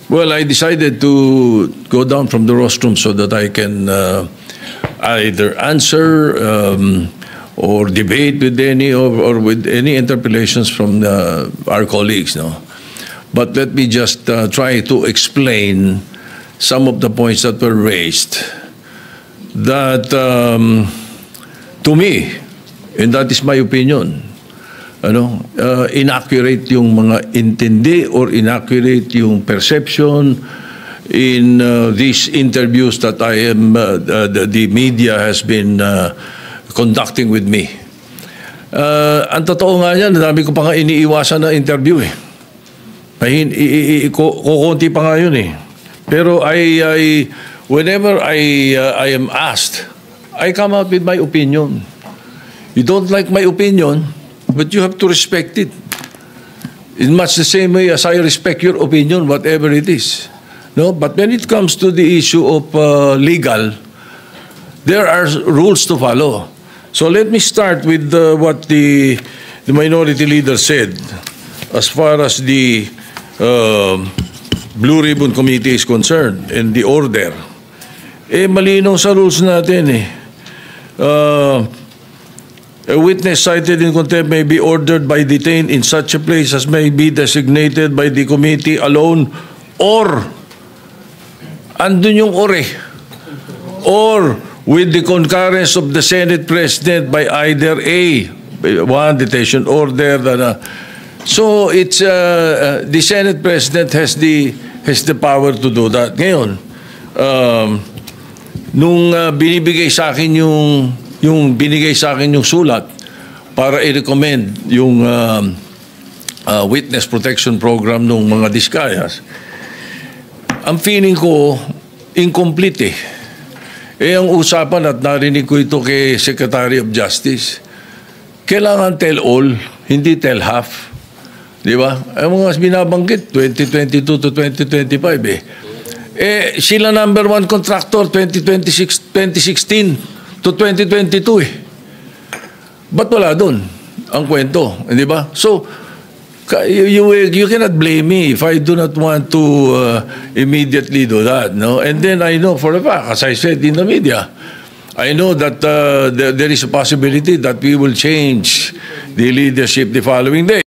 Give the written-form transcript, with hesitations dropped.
Well, I decided to go down from the rostrum so that I can either answer or debate with any or with any interpellations from our colleagues. No, but let me just try to explain some of the points that were raised. That to me, and that is my opinion, inaccurate yung mga intindi or inaccurate yung perception in these interviews that I am, the media has been conducting with me. Ang totoo nga yan, dami ko pa nga iniiwasan na interview eh. Kukunti pa nga yun eh. Pero whenever I am asked, I come out with my opinion. You don't like my opinion, but you have to respect it. In much the same way as I respect your opinion, whatever it is. No, but when it comes to the issue of legal, there are rules to follow. So let me start with what the minority leader said as far as the Blue Ribbon Committee is concerned and the order. Malinaw sa rules natin eh. A witness cited in contempt may be ordered by detained in such a place as may be designated by the committee alone or, andun yung or with the concurrence of the Senate President by either one detention order. So it's the Senate President has the power to do that. Ngayon, nung binibigay sa akin yung binigay sa akin yung sulat para i-recommend yung witness protection program ng mga Diskayas, ang feeling ko incomplete eh. Ang usapan at narinig ko ito kay Secretary of Justice, kailangan tell all, hindi tell half. Di ba? Ang mga binabanggit, 2022 to 2025 sila number one contractor 2016 to 2022 eh. Ba't wala doon ang kwento? Di ba? So, you cannot blame me if I do not want to immediately do that. No? And then I know for a fact, as I said in the media, I know that there is a possibility that we will change the leadership the following day.